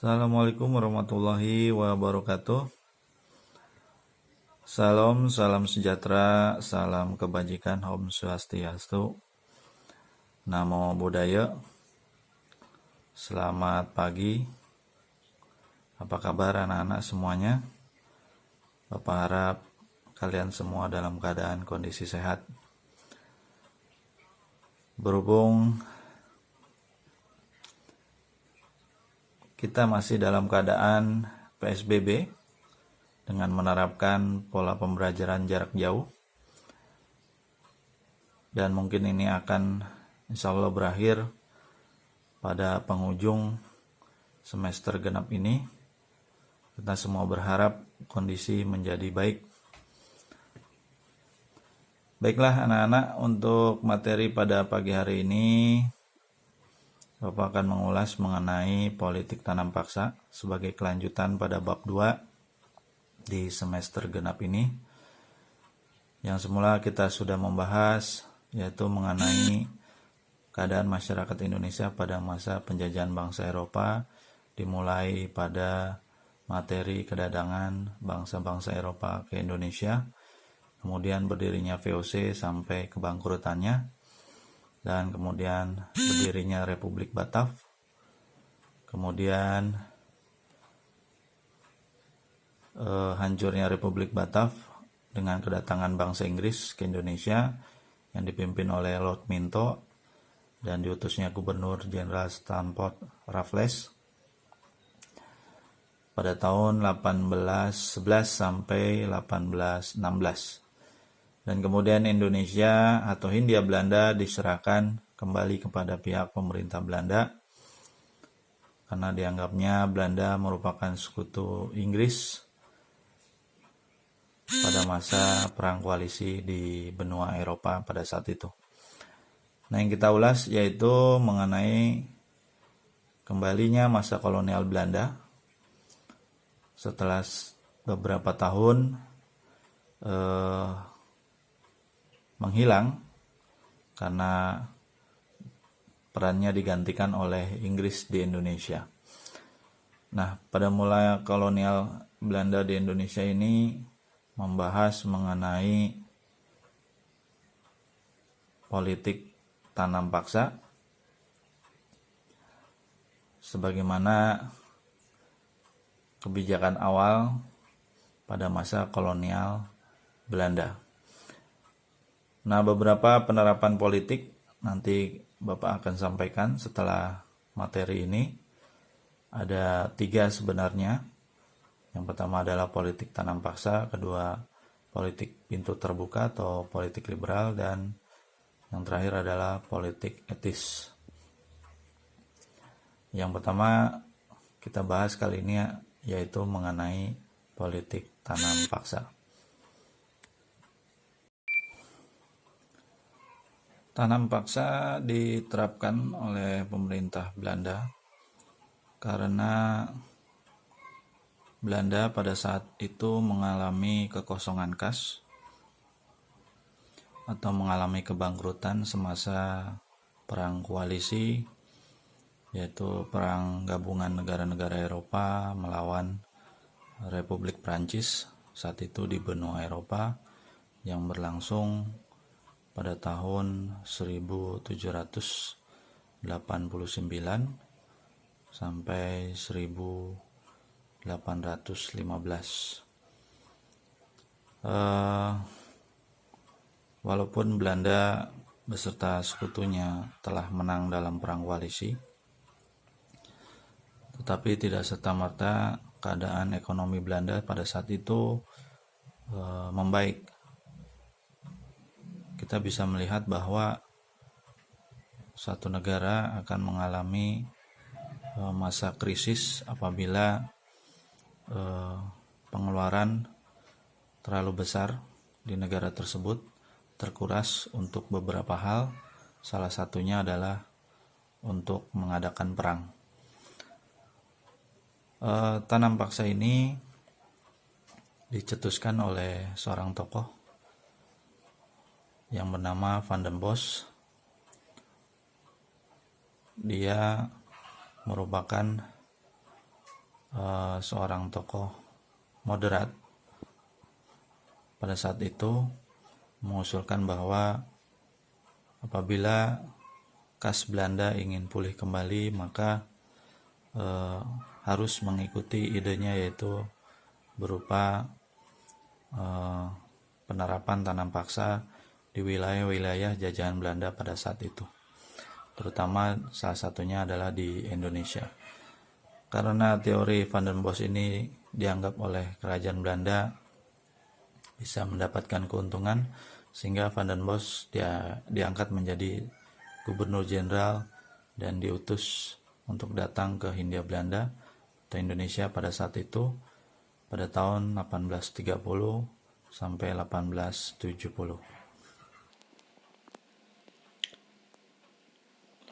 Assalamualaikum warahmatullahi wabarakatuh. Salam sejahtera, salam kebajikan, Om Swastiastu, Namo Buddhaya. Selamat pagi. Apa kabar anak-anak semuanya? Bapak harap kalian semua dalam keadaan kondisi sehat. Berhubung kita masih dalam keadaan PSBB dengan menerapkan pola pembelajaran jarak jauh, dan mungkin ini akan insya Allah berakhir pada penghujung semester genap ini. Kita semua berharap kondisi menjadi baik. Baiklah anak-anak, untuk materi pada pagi hari ini Bapak akan mengulas mengenai politik tanam paksa sebagai kelanjutan pada bab 2 di semester genap ini. Yang semula kita sudah membahas, yaitu mengenai keadaan masyarakat Indonesia pada masa penjajahan bangsa Eropa, dimulai pada materi kedatangan bangsa-bangsa Eropa ke Indonesia, kemudian berdirinya VOC sampai kebangkrutannya, dan kemudian berdirinya Republik Batak, kemudian hancurnya Republik Batak dengan kedatangan bangsa Inggris ke Indonesia yang dipimpin oleh Lord Minto dan diutusnya Gubernur Jenderal Stanford Raffles pada tahun 1811 sampai 1816. Dan kemudian Indonesia atau Hindia Belanda diserahkan kembali kepada pihak pemerintah Belanda karena dianggapnya Belanda merupakan sekutu Inggris pada masa perang koalisi di benua Eropa pada saat itu. Nah, yang kita ulas yaitu mengenai kembalinya masa kolonial Belanda setelah beberapa tahun menghilang karena perannya digantikan oleh Inggris di Indonesia. Nah, pada mulai kolonial Belanda di Indonesia ini membahas mengenai politik tanam paksa sebagaimana kebijakan awal pada masa kolonial Belanda. Nah, beberapa penerapan politik nanti Bapak akan sampaikan setelah materi ini. Ada 3 sebenarnya. Yang pertama adalah politik tanam paksa, kedua politik pintu terbuka atau politik liberal, dan yang terakhir adalah politik etis. Yang pertama kita bahas kali ini yaitu mengenai politik tanam paksa. Tanam paksa diterapkan oleh pemerintah Belanda karena Belanda pada saat itu mengalami kekosongan kas atau mengalami kebangkrutan semasa perang koalisi, yaitu perang gabungan negara-negara Eropa melawan Republik Prancis saat itu di benua Eropa yang berlangsung pada tahun 1789 sampai 1815. Walaupun Belanda beserta sekutunya telah menang dalam perang koalisi, tetapi tidak serta-merta keadaan ekonomi Belanda pada saat itu membaik. Kita bisa melihat bahwa satu negara akan mengalami masa krisis apabila pengeluaran terlalu besar di negara tersebut terkuras untuk beberapa hal. Salah satunya adalah untuk mengadakan perang. Tanam paksa ini dicetuskan oleh seorang tokoh yang bernama Van den Bosch. Dia merupakan seorang tokoh moderat pada saat itu mengusulkan bahwa apabila kas Belanda ingin pulih kembali, maka harus mengikuti idenya, yaitu berupa penerapan tanam paksa di wilayah-wilayah jajahan Belanda pada saat itu, terutama salah satunya adalah di Indonesia. Karena teori Van den Bosch ini dianggap oleh kerajaan Belanda bisa mendapatkan keuntungan, sehingga Van den Bosch diangkat menjadi gubernur jenderal dan diutus untuk datang ke Hindia Belanda atau Indonesia pada saat itu pada tahun 1830 sampai 1870.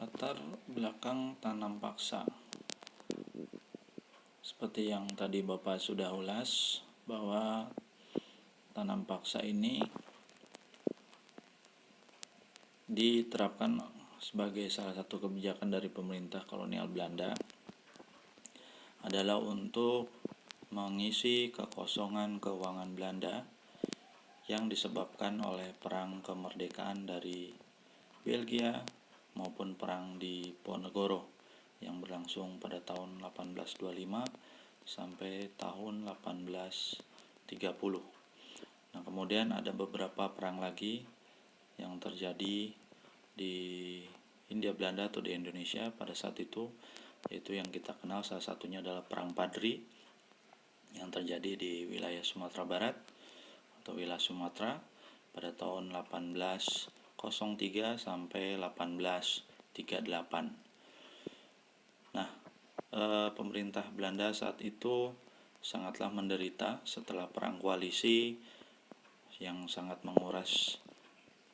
Latar belakang tanam paksa. Seperti yang tadi Bapak sudah ulas, bahwa tanam paksa ini diterapkan sebagai salah satu kebijakan dari pemerintah kolonial Belanda adalah untuk mengisi kekosongan keuangan Belanda yang disebabkan oleh perang kemerdekaan dari Belgia maupun perang di Ponegoro yang berlangsung pada tahun 1825 sampai tahun 1830. Nah, kemudian ada beberapa perang lagi yang terjadi di Hindia Belanda atau di Indonesia pada saat itu, yaitu yang kita kenal salah satunya adalah Perang Padri yang terjadi di wilayah Sumatera Barat atau wilayah Sumatera pada tahun 1803 sampai 1838. Nah, pemerintah Belanda saat itu sangatlah menderita setelah perang koalisi yang sangat menguras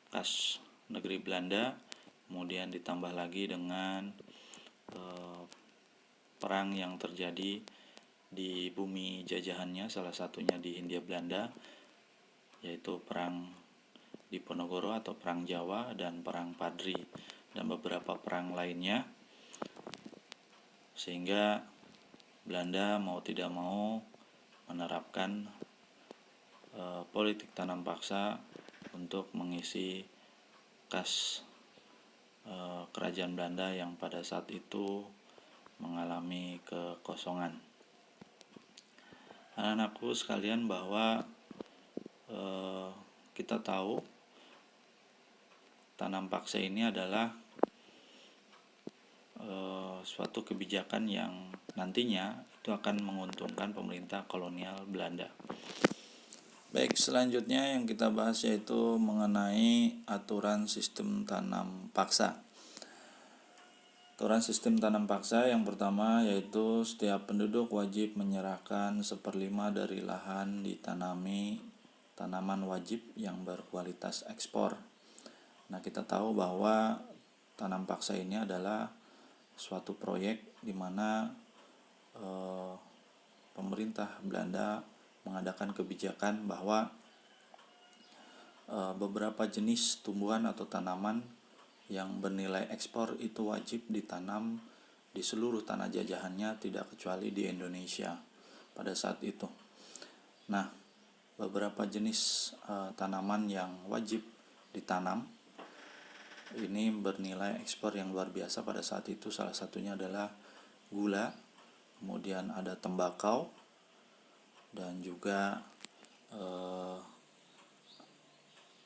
kas negeri Belanda, kemudian ditambah lagi dengan perang yang terjadi di bumi jajahannya, salah satunya di Hindia Belanda, yaitu perang di Ponegoro atau perang Jawa dan perang Padri dan beberapa perang lainnya, sehingga Belanda mau tidak mau menerapkan politik tanam paksa untuk mengisi kas kerajaan Belanda yang pada saat itu mengalami kekosongan. Anak-anakku sekalian, bahwa kita tahu tanam paksa ini adalah suatu kebijakan yang nantinya itu akan menguntungkan pemerintah kolonial Belanda. Baik, selanjutnya yang kita bahas yaitu mengenai aturan sistem tanam paksa. Aturan sistem tanam paksa yang pertama yaitu setiap penduduk wajib menyerahkan 1/5 dari lahan ditanami tanaman wajib yang berkualitas ekspor. Nah, kita tahu bahwa tanam paksa ini adalah suatu proyek di mana pemerintah Belanda mengadakan kebijakan bahwa beberapa jenis tumbuhan atau tanaman yang bernilai ekspor itu wajib ditanam di seluruh tanah jajahannya, tidak kecuali di Indonesia pada saat itu. Nah, beberapa jenis tanaman yang wajib ditanam ini bernilai ekspor yang luar biasa pada saat itu. Salah satunya adalah gula, kemudian ada tembakau, dan juga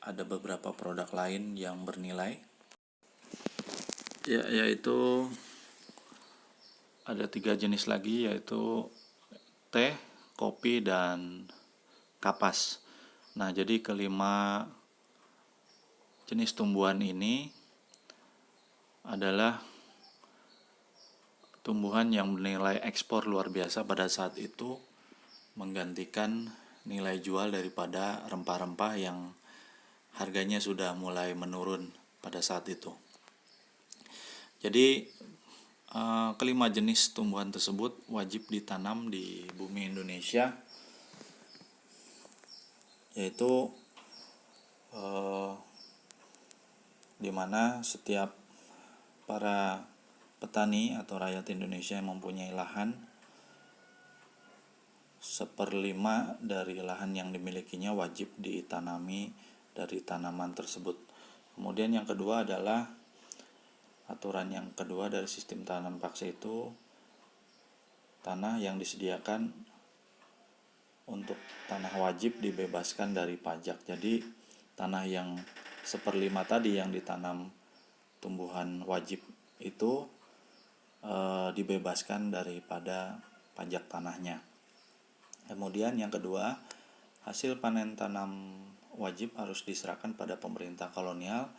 ada beberapa produk lain yang bernilai, yaitu ada 3 jenis lagi, yaitu teh, kopi, dan kapas. Nah, jadi kelima jenis tumbuhan ini adalah tumbuhan yang bernilai ekspor luar biasa pada saat itu, menggantikan nilai jual daripada rempah-rempah yang harganya sudah mulai menurun pada saat itu. Jadi kelima jenis tumbuhan tersebut wajib ditanam di bumi Indonesia, yaitu di mana setiap para petani atau rakyat Indonesia yang mempunyai lahan 1/5 dari lahan yang dimilikinya wajib ditanami dari tanaman tersebut. Kemudian yang kedua adalah aturan yang kedua dari sistem tanam paksa itu, tanah yang disediakan untuk tanah wajib dibebaskan dari pajak. Jadi tanah yang 1/5 tadi yang ditanam tumbuhan wajib itu dibebaskan daripada pajak tanahnya. Kemudian yang kedua, hasil panen tanam wajib harus diserahkan pada pemerintah kolonial.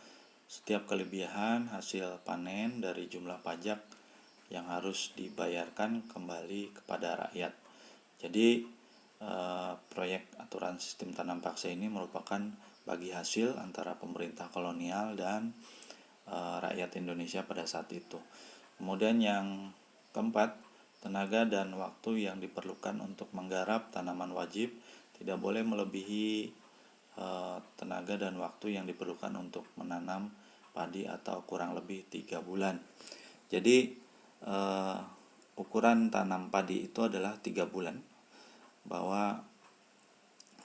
Setiap kelebihan hasil panen dari jumlah pajak yang harus dibayarkan kembali kepada rakyat. Jadi proyek aturan sistem tanam paksa ini merupakan bagi hasil antara pemerintah kolonial dan rakyat Indonesia pada saat itu. Kemudian yang keempat, tenaga dan waktu yang diperlukan untuk menggarap tanaman wajib tidak boleh melebihi tenaga dan waktu yang diperlukan untuk menanam padi atau kurang lebih 3 bulan. Jadi ukuran tanam padi itu adalah 3 bulan. Bahwa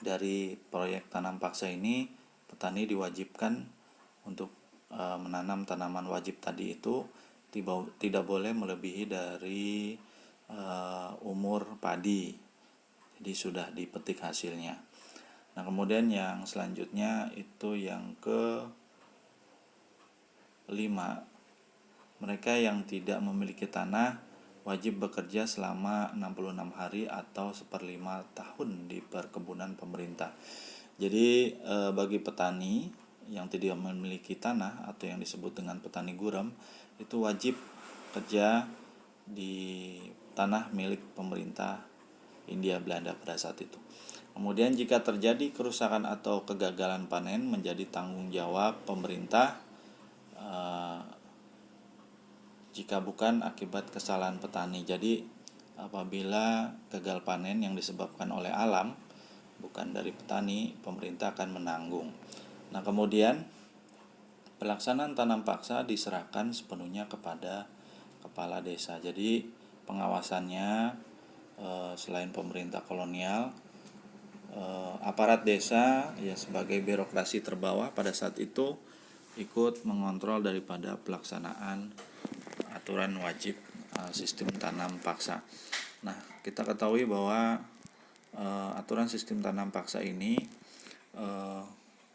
dari proyek tanam paksa ini petani diwajibkan untuk menanam tanaman wajib tadi itu tidak boleh melebihi dari umur padi. Jadi sudah dipetik hasilnya. Nah, kemudian yang selanjutnya itu yang ke-5, mereka yang tidak memiliki tanah wajib bekerja selama 66 hari atau 1/5 tahun di perkebunan pemerintah. Jadi bagi petani yang tidak memiliki tanah atau yang disebut dengan petani gurem itu wajib kerja di tanah milik pemerintah Hindia Belanda pada saat itu. Kemudian jika terjadi kerusakan atau kegagalan panen menjadi tanggung jawab pemerintah jika bukan akibat kesalahan petani. Jadi apabila gagal panen yang disebabkan oleh alam bukan dari petani, pemerintah akan menanggung. Nah, kemudian pelaksanaan tanam paksa diserahkan sepenuhnya kepada kepala desa. Jadi pengawasannya selain pemerintah kolonial, aparat desa ya sebagai birokrasi terbawah pada saat itu ikut mengontrol daripada pelaksanaan aturan wajib sistem tanam paksa. Nah, kita ketahui bahwa aturan sistem tanam paksa ini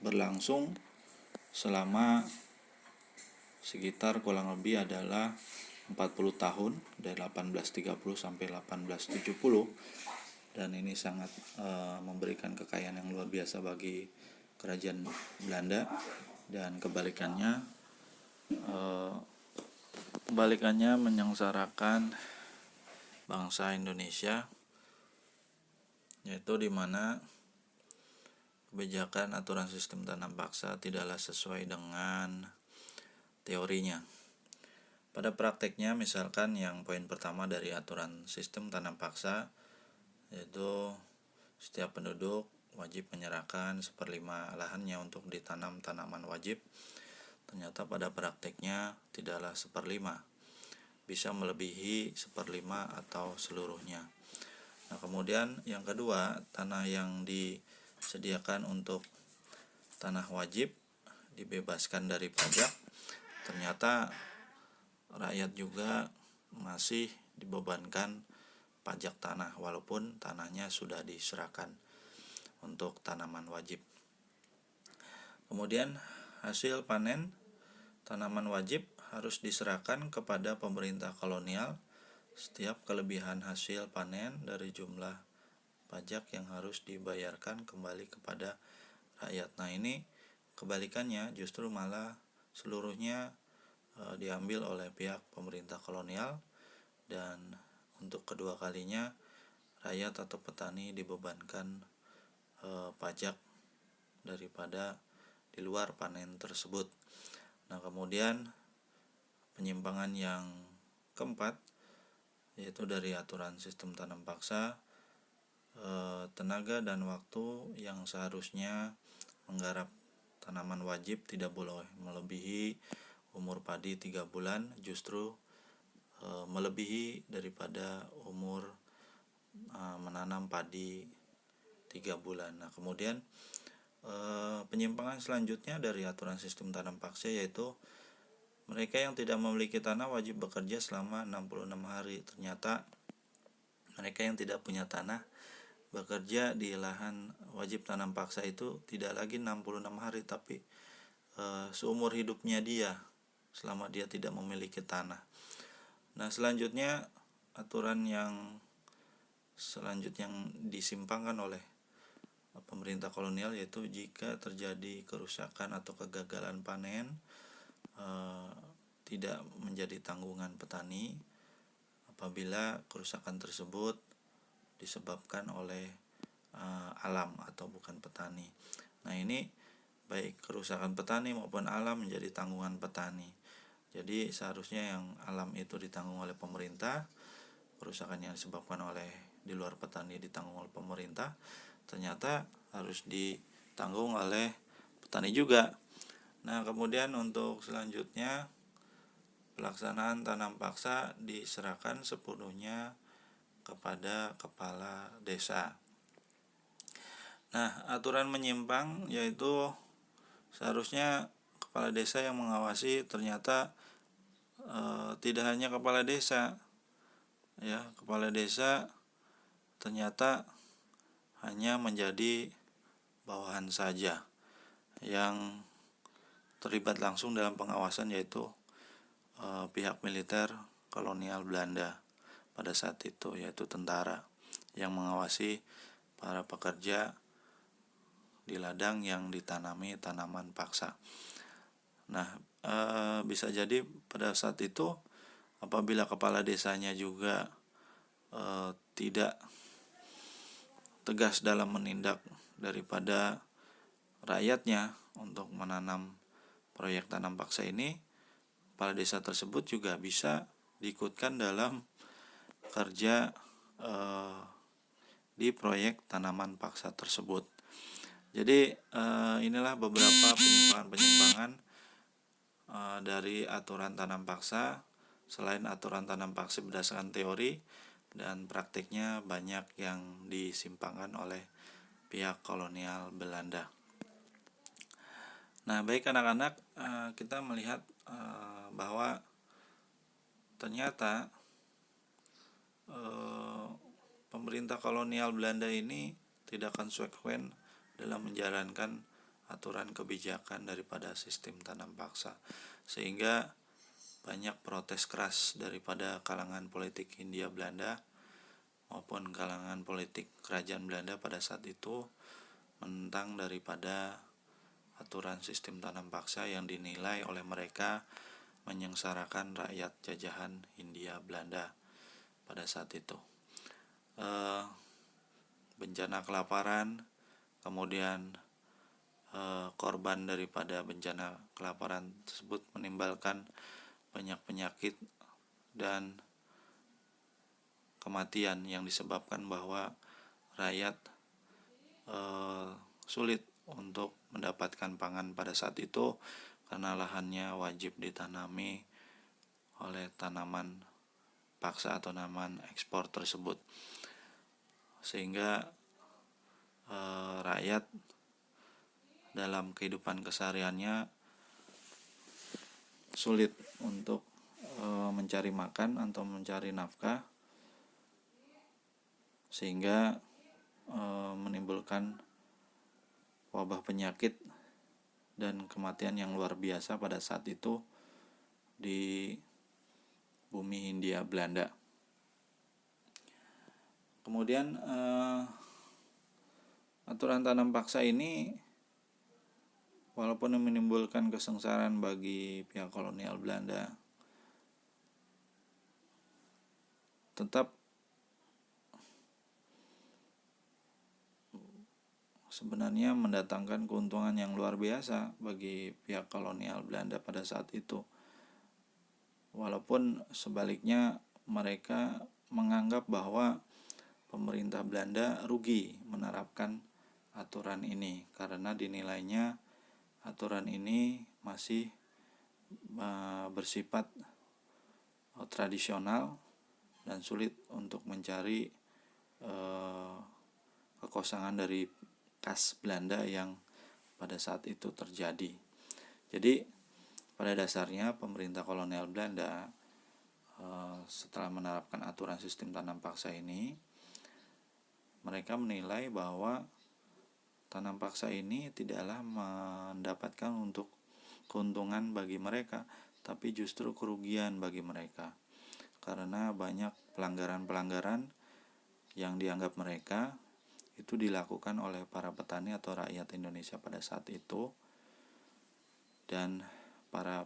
berlangsung selama sekitar kurang lebih adalah 40 tahun dari 1830 sampai 1870, dan ini sangat memberikan kekayaan yang luar biasa bagi kerajaan Belanda, dan kebalikannya menyengsarakan bangsa Indonesia, yaitu di mana kebijakan aturan sistem tanam paksa tidaklah sesuai dengan teorinya. Pada prakteknya, misalkan yang poin pertama dari aturan sistem tanam paksa yaitu setiap penduduk wajib menyerahkan 1/5 lahannya untuk ditanam tanaman wajib. Ternyata pada prakteknya tidaklah 1/5, bisa melebihi 1/5 atau seluruhnya. Nah, kemudian yang kedua, tanah yang disediakan untuk tanah wajib dibebaskan dari pajak. Ternyata rakyat juga masih dibebankan pajak tanah walaupun tanahnya sudah diserahkan untuk tanaman wajib. Kemudian hasil panen tanaman wajib harus diserahkan kepada pemerintah kolonial. Setiap kelebihan hasil panen dari jumlah pajak yang harus dibayarkan kembali kepada rakyat. Nah, ini kebalikannya, justru malah seluruhnya diambil oleh pihak pemerintah kolonial, dan untuk kedua kalinya rakyat atau petani dibebankan pajak daripada di luar panen tersebut. Nah, kemudian penyimpangan yang keempat yaitu dari aturan sistem tanam paksa, tenaga dan waktu yang seharusnya menggarap tanaman wajib tidak boleh melebihi umur padi 3 bulan, justru melebihi daripada umur menanam padi 3 bulan. Nah, kemudian penyimpangan selanjutnya dari aturan sistem tanam paksa yaitu mereka yang tidak memiliki tanah wajib bekerja selama 66 hari. Ternyata mereka yang tidak punya tanah bekerja di lahan wajib tanam paksa itu tidak lagi 66 hari, tapi seumur hidupnya dia selama dia tidak memiliki tanah. Nah, selanjutnya aturan yang selanjutnya yang disimpangkan oleh pemerintah kolonial yaitu jika terjadi kerusakan atau kegagalan panen tidak menjadi tanggungan petani apabila kerusakan tersebut disebabkan oleh alam atau bukan petani. Nah, ini baik kerusakan petani maupun alam menjadi tanggungan petani. Jadi seharusnya yang alam itu ditanggung oleh pemerintah, kerusakan yang disebabkan oleh di luar petani ditanggung oleh pemerintah, ternyata harus ditanggung oleh petani juga. Nah, kemudian untuk selanjutnya pelaksanaan tanam paksa diserahkan sepenuhnya kepada kepala desa. Nah, aturan menyimpang yaitu seharusnya kepala desa yang mengawasi, ternyata tidak hanya kepala desa, ya, kepala desa ternyata hanya menjadi bawahan saja. Yang terlibat langsung dalam pengawasan yaitu pihak militer kolonial Belanda pada saat itu, yaitu tentara yang mengawasi para pekerja di ladang yang ditanami tanaman paksa. Nah, bisa jadi pada saat itu apabila kepala desanya juga tidak tegas dalam menindak daripada rakyatnya untuk menanam proyek tanam paksa ini, kepala desa tersebut juga bisa diikutkan dalam kerja di proyek tanaman paksa tersebut. Jadi inilah beberapa penyimpangan-penyimpangan dari aturan tanam paksa. Selain aturan tanam paksa berdasarkan teori dan praktiknya banyak yang disimpangkan oleh pihak kolonial Belanda. Nah, baik anak-anak, kita melihat bahwa ternyata pemerintah kolonial Belanda ini tidak konsekuen dalam menjalankan aturan kebijakan daripada sistem tanam paksa, sehingga banyak protes keras daripada kalangan politik Hindia Belanda maupun kalangan politik kerajaan Belanda pada saat itu menentang daripada aturan sistem tanam paksa yang dinilai oleh mereka menyengsarakan rakyat jajahan Hindia Belanda pada saat itu. Bencana kelaparan, kemudian korban daripada bencana kelaparan tersebut menimbulkan banyak penyakit dan kematian yang disebabkan bahwa rakyat sulit untuk mendapatkan pangan pada saat itu karena lahannya wajib ditanami oleh tanaman paksa atau tanaman ekspor tersebut, sehingga rakyat dalam kehidupan kesehariannya sulit untuk mencari makan atau mencari nafkah, sehingga menimbulkan wabah penyakit dan kematian yang luar biasa pada saat itu di bumi Hindia Belanda. Kemudian aturan tanam paksa ini walaupun menimbulkan kesengsaraan bagi pihak kolonial Belanda, tetap sebenarnya mendatangkan keuntungan yang luar biasa bagi pihak kolonial Belanda pada saat itu. Walaupun sebaliknya mereka menganggap bahwa pemerintah Belanda rugi menerapkan aturan ini karena dinilainya aturan ini masih bersifat tradisional dan sulit untuk mencari kekosongan dari kas Belanda yang pada saat itu terjadi. Jadi pada dasarnya pemerintah kolonial Belanda setelah menerapkan aturan sistem tanam paksa ini, mereka menilai bahwa tanam paksa ini tidaklah mendapatkan untuk keuntungan bagi mereka, tapi justru kerugian bagi mereka. Karena banyak pelanggaran-pelanggaran yang dianggap mereka itu dilakukan oleh para petani atau rakyat Indonesia pada saat itu, dan para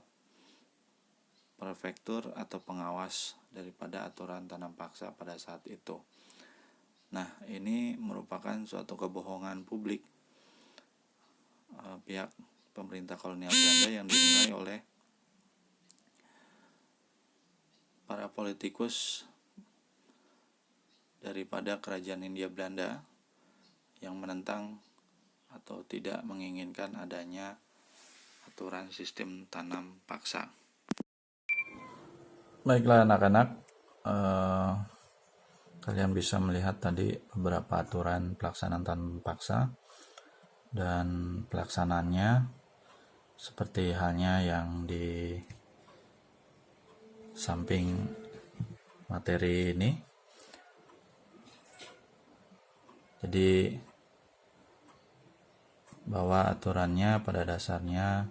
prefektur atau pengawas daripada aturan tanam paksa pada saat itu. Nah, ini merupakan suatu kebohongan publik pihak pemerintah kolonial Belanda yang dinilai oleh para politikus daripada kerajaan Hindia Belanda yang menentang atau tidak menginginkan adanya aturan sistem tanam paksa. Baiklah anak-anak, kalian bisa melihat tadi beberapa aturan pelaksanaan tanam paksa dan pelaksanaannya seperti halnya yang di samping materi ini. Jadi bahwa aturannya pada dasarnya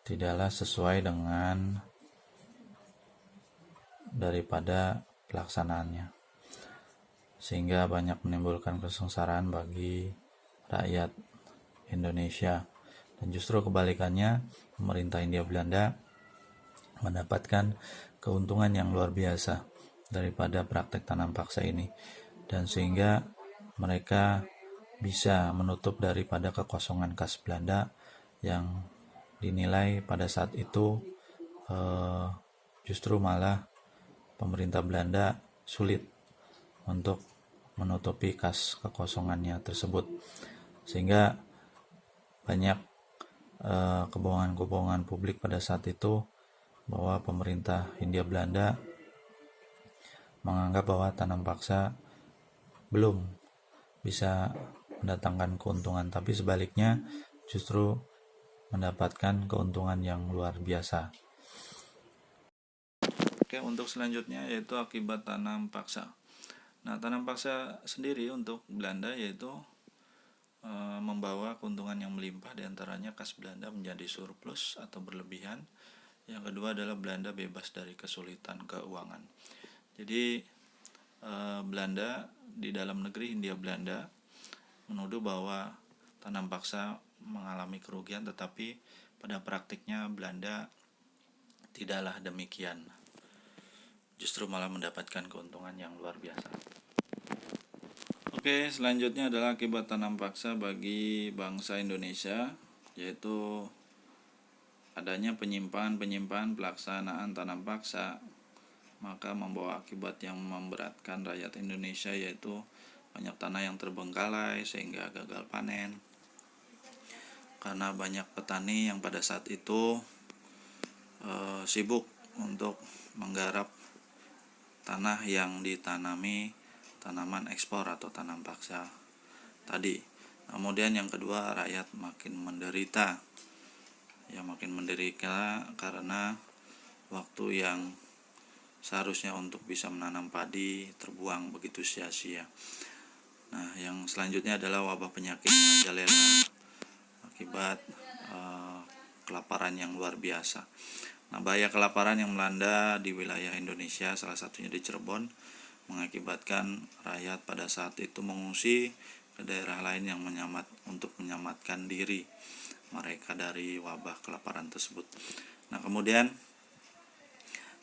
tidaklah sesuai dengan daripada pelaksanaannya, sehingga banyak menimbulkan kesengsaraan bagi rakyat Indonesia. Dan justru kebalikannya, pemerintah Hindia Belanda mendapatkan keuntungan yang luar biasa daripada praktek tanam paksa ini, dan sehingga mereka bisa menutup daripada kekosongan kas Belanda yang dinilai pada saat itu justru malah pemerintah Belanda sulit untuk menutupi kas kekosongannya tersebut, sehingga banyak kebohongan-kebohongan publik pada saat itu bahwa pemerintah Hindia Belanda menganggap bahwa tanam paksa belum bisa mendatangkan keuntungan, tapi sebaliknya justru mendapatkan keuntungan yang luar biasa. Oke, untuk selanjutnya yaitu akibat tanam paksa. Nah, tanam paksa sendiri untuk Belanda yaitu membawa keuntungan yang melimpah, diantaranya kas Belanda menjadi surplus atau berlebihan. Yang kedua adalah Belanda bebas dari kesulitan keuangan. Jadi Belanda di dalam negeri Hindia Belanda menuduh bahwa tanam paksa mengalami kerugian, tetapi pada praktiknya Belanda tidaklah demikian. Justru malah mendapatkan keuntungan yang luar biasa. Oke, selanjutnya adalah akibat tanam paksa bagi bangsa Indonesia, yaitu adanya penyimpangan pelaksanaan tanam paksa, maka membawa akibat yang memberatkan rakyat Indonesia, yaitu banyak tanah yang terbengkalai sehingga gagal panen. Karena banyak petani yang pada saat itu sibuk untuk menggarap tanah yang ditanami tanaman ekspor atau tanam paksa tadi. Kemudian yang kedua, rakyat makin menderita. Ya, makin menderita karena waktu yang seharusnya untuk bisa menanam padi terbuang begitu sia-sia. Nah, yang selanjutnya adalah wabah penyakit merajalela akibat kelaparan yang luar biasa. Nah, bahaya kelaparan yang melanda di wilayah Indonesia, salah satunya di Cirebon, mengakibatkan rakyat pada saat itu mengungsi ke daerah lain yang untuk menyamatkan diri mereka dari wabah kelaparan tersebut. Nah, kemudian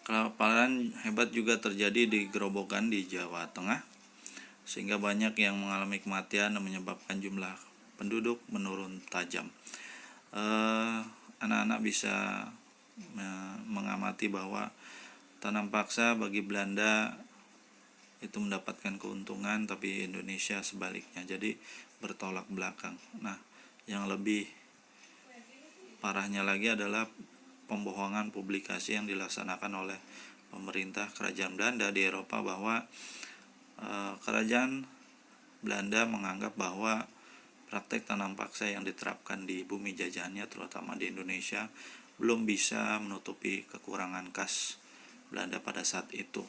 kelaparan hebat juga terjadi di Gerobogan di Jawa Tengah, sehingga banyak yang mengalami kematian dan menyebabkan jumlah penduduk menurun tajam. Anak-anak bisa mengamati bahwa tanam paksa bagi Belanda itu mendapatkan keuntungan, tapi Indonesia sebaliknya, jadi bertolak belakang. Nah, yang lebih parahnya lagi adalah pembohongan publikasi yang dilaksanakan oleh pemerintah kerajaan Belanda di Eropa bahwa kerajaan Belanda menganggap bahwa praktek tanam paksa yang diterapkan di bumi jajahannya, terutama di Indonesia, belum bisa menutupi kekurangan kas Belanda pada saat itu.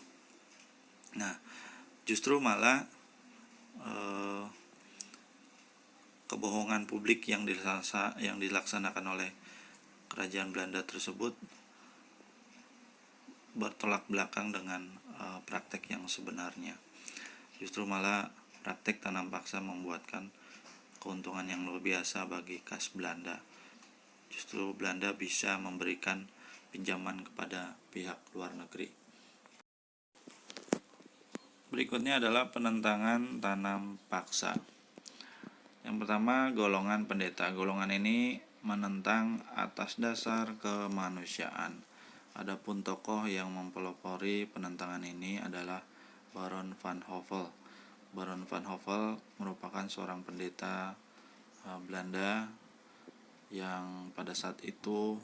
Nah, justru malah kebohongan publik yang dilaksanakan oleh kerajaan Belanda tersebut bertolak belakang dengan praktek yang sebenarnya. Justru malah praktek tanam paksa membuatkan keuntungan yang luar biasa bagi kas Belanda. Justru Belanda bisa memberikan pinjaman kepada pihak luar negeri. Berikutnya adalah penentangan tanam paksa. Yang pertama, golongan pendeta. Golongan ini menentang atas dasar kemanusiaan. Adapun tokoh yang mempelopori penentangan ini adalah Baron van Hove. Baron van Hove merupakan seorang pendeta Belanda yang pada saat itu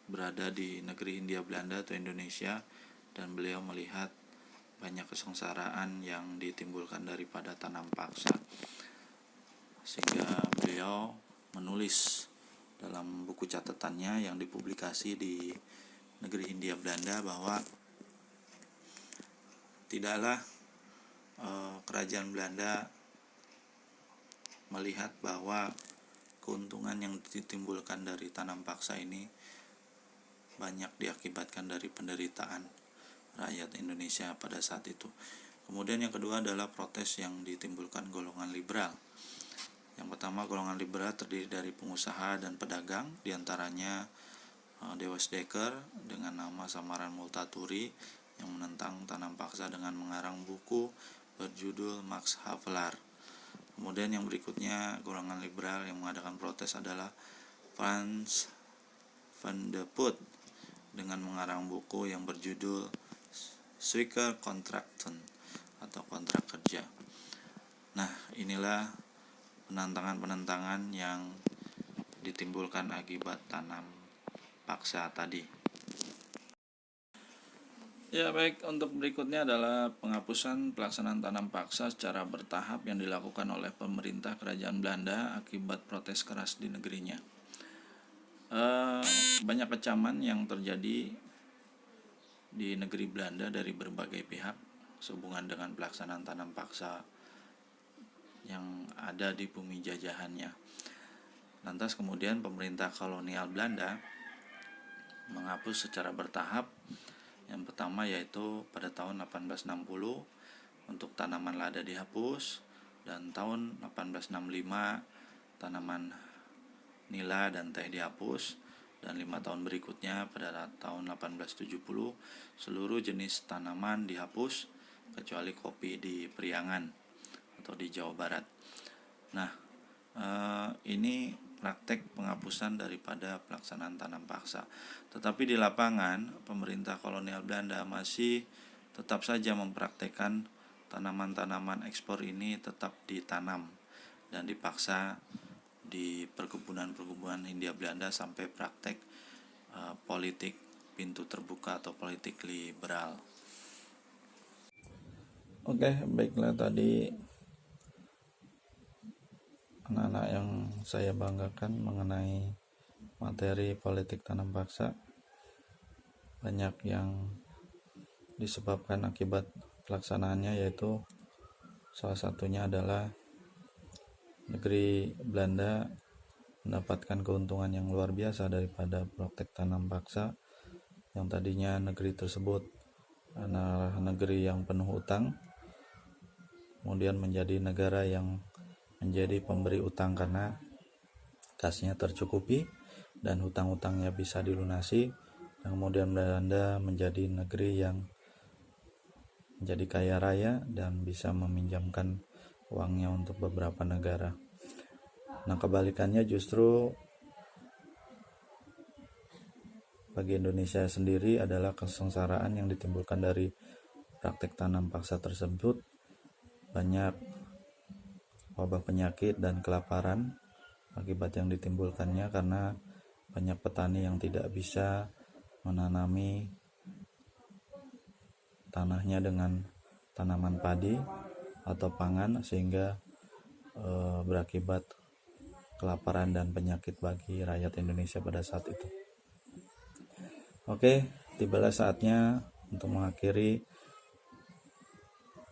berada di negeri Hindia Belanda atau Indonesia, dan beliau melihat banyak kesengsaraan yang ditimbulkan daripada tanam paksa, sehingga beliau menulis dalam buku catatannya yang dipublikasi di negeri Hindia Belanda bahwa tidaklah kerajaan Belanda melihat bahwa keuntungan yang ditimbulkan dari tanam paksa ini banyak diakibatkan dari penderitaan rakyat Indonesia pada saat itu. Kemudian yang kedua adalah protes yang ditimbulkan golongan liberal. Yang pertama, golongan liberal terdiri dari pengusaha dan pedagang, diantaranya Dewas Dekker dengan nama samaran Multatuli yang menentang tanam paksa dengan mengarang buku berjudul Max Havelaar. Kemudian yang berikutnya, golongan liberal yang mengadakan protes adalah Frans van de Putte dengan mengarang buku yang berjudul Zwicker Contracten atau kontrak kerja. Nah, inilah penentangan-penentangan yang ditimbulkan akibat tanam paksa tadi. Ya, baik, untuk berikutnya adalah penghapusan pelaksanaan tanam paksa secara bertahap yang dilakukan oleh pemerintah kerajaan Belanda akibat protes keras di negerinya. Banyak kecaman yang terjadi di negeri Belanda dari berbagai pihak sehubungan dengan pelaksanaan tanam paksa yang ada di bumi jajahannya. Lantas kemudian pemerintah kolonial Belanda menghapus secara bertahap. Yang pertama yaitu pada tahun 1860 untuk tanaman lada dihapus, dan tahun 1865 tanaman nila dan teh dihapus, dan 5 tahun berikutnya pada tahun 1870 seluruh jenis tanaman dihapus kecuali kopi di Priangan atau di Jawa Barat. Nah, ini praktek penghapusan daripada pelaksanaan tanam paksa. Tetapi di lapangan, pemerintah kolonial Belanda masih tetap saja mempraktekkan tanaman-tanaman ekspor ini tetap ditanam dan dipaksa di perkebunan-perkebunan Hindia Belanda sampai praktek politik pintu terbuka atau politik liberal. Oke, baiklah, tadi anak-anak yang saya banggakan mengenai materi politik tanam paksa. Banyak yang disebabkan akibat pelaksanaannya, yaitu salah satunya adalah negeri Belanda mendapatkan keuntungan yang luar biasa daripada praktek tanam paksa, yang tadinya negeri tersebut adalah negeri yang penuh utang, kemudian menjadi negara yang menjadi pemberi utang karena kasnya tercukupi dan hutang-hutangnya bisa dilunasi, dan kemudian Belanda menjadi negeri yang menjadi kaya raya dan bisa meminjamkan uangnya untuk beberapa negara. Nah, kebalikannya justru bagi Indonesia sendiri adalah kesengsaraan yang ditimbulkan dari praktek tanam paksa tersebut. Banyak wabah penyakit dan kelaparan akibat yang ditimbulkannya karena banyak petani yang tidak bisa menanami tanahnya dengan tanaman padi, atau pangan sehingga berakibat kelaparan dan penyakit bagi rakyat Indonesia pada saat itu. Oke, tibalah saatnya untuk mengakhiri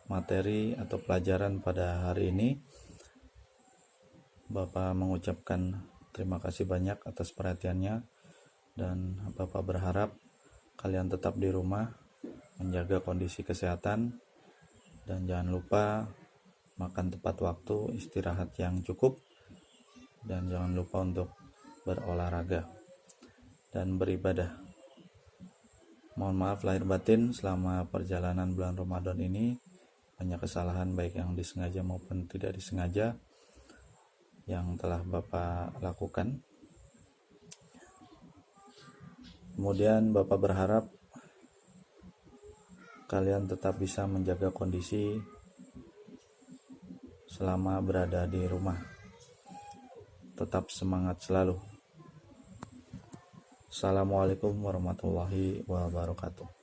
materi atau pelajaran pada hari ini. Bapak mengucapkan terima kasih banyak atas perhatiannya, dan Bapak berharap kalian tetap di rumah, menjaga kondisi kesehatan, dan jangan lupa makan tepat waktu, istirahat yang cukup, dan jangan lupa untuk berolahraga dan beribadah. Mohon maaf lahir batin selama perjalanan bulan Ramadan ini, banyak kesalahan baik yang disengaja maupun tidak disengaja yang telah Bapak lakukan. Kemudian Bapak berharap kalian tetap bisa menjaga kondisi selama berada di rumah. Tetap semangat selalu. Assalamualaikum warahmatullahi wabarakatuh.